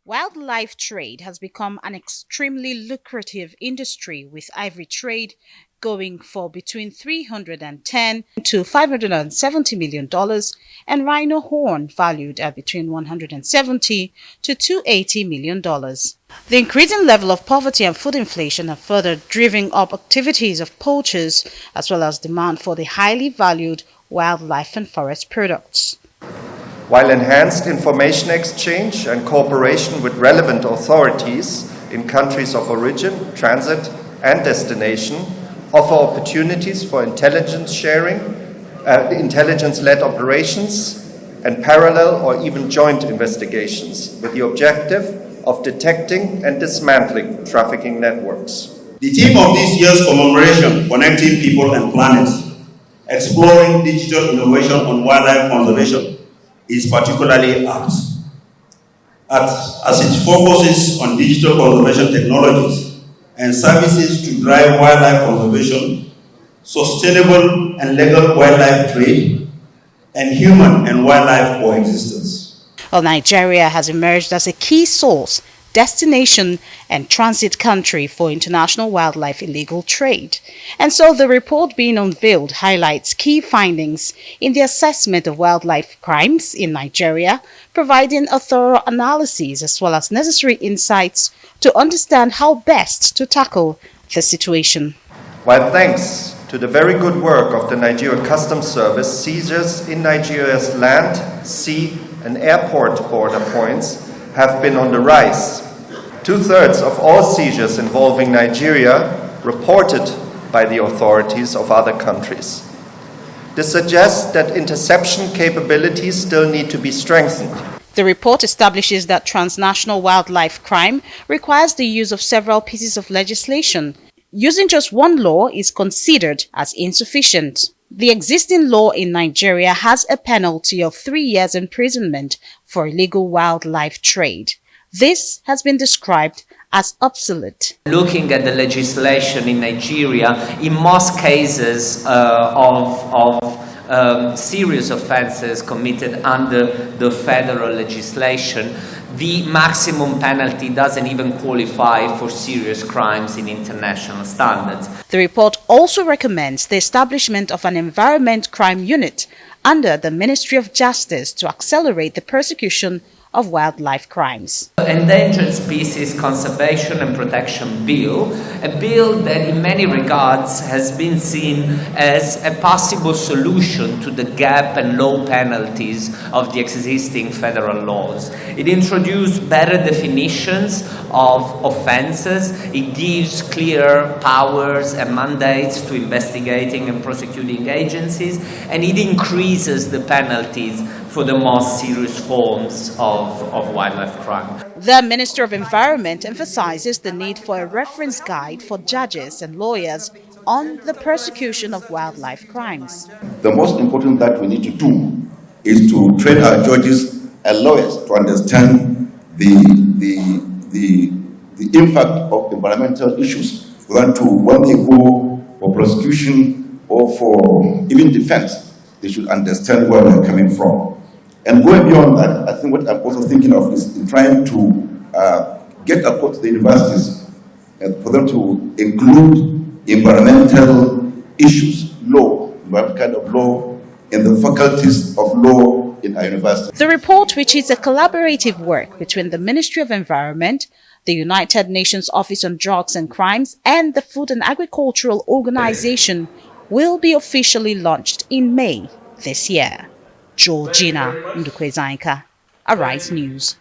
Wildlife trade has become an extremely lucrative industry, with ivory trade going for between $310 to $570 million and rhino horn valued at between $170 to $280 million. The increasing level of poverty and food inflation have further driven up activities of poachers as well as demand for the highly valued wildlife and forest products. While enhanced information exchange and cooperation with relevant authorities in countries of origin, transit, and destination offer opportunities for intelligence sharing, intelligence-led operations, and parallel or even joint investigations with the objective of detecting and dismantling trafficking networks. The theme of this year's commemoration, Connecting People and Planet, exploring digital innovation on wildlife conservation, is particularly apt, as it focuses on digital conservation technologies and services to drive wildlife conservation, sustainable and legal wildlife trade, and human and wildlife coexistence. Well, Nigeria has emerged as a key source, destination and transit country for international wildlife illegal trade. And so the report being unveiled highlights key findings in the assessment of wildlife crimes in Nigeria, providing a thorough analysis as well as necessary insights to understand how best to tackle the situation. While thanks to the very good work of the Nigerian Customs Service, seizures in Nigeria's land, sea and airport border points have been on the rise. 2/3 of all seizures involving Nigeria reported by the authorities of other countries. This suggests that interception capabilities still need to be strengthened. The report establishes that transnational wildlife crime requires the use of several pieces of legislation. Using just one law is considered as insufficient. The existing law in Nigeria has a penalty of 3 years imprisonment for illegal wildlife trade. This has been described as obsolete. Looking at the legislation in Nigeria, in most cases of serious offences committed under the federal legislation, the maximum penalty doesn't even qualify for serious crimes in international standards. The report also recommends the establishment of an environment crime unit under the Ministry of Justice to accelerate the prosecution of wildlife crimes. Endangered Species Conservation and Protection Bill, a bill that in many regards has been seen as a possible solution to the gap and low penalties of the existing federal laws. It introduced better definitions of offences, it gives clear powers and mandates to investigating and prosecuting agencies, and it increases the penalties for the most serious forms of wildlife crime. The Minister of Environment emphasizes the need for a reference guide for judges and lawyers on the prosecution of wildlife crimes. The most important that we need to do is to train our judges and lawyers to understand the impact of environmental issues, so that when they go for prosecution or for even defense, they should understand where they're coming from. And going beyond that, I think what I'm also thinking of is in trying to get across to the universities for them to include environmental issues, what kind of law, in the faculties of law in our university. The report, which is a collaborative work between the Ministry of Environment, the United Nations Office on Drugs and Crimes, and the Food and Agricultural Organization, will be officially launched in May this year. Georgina Ndukwezaika, Arise News.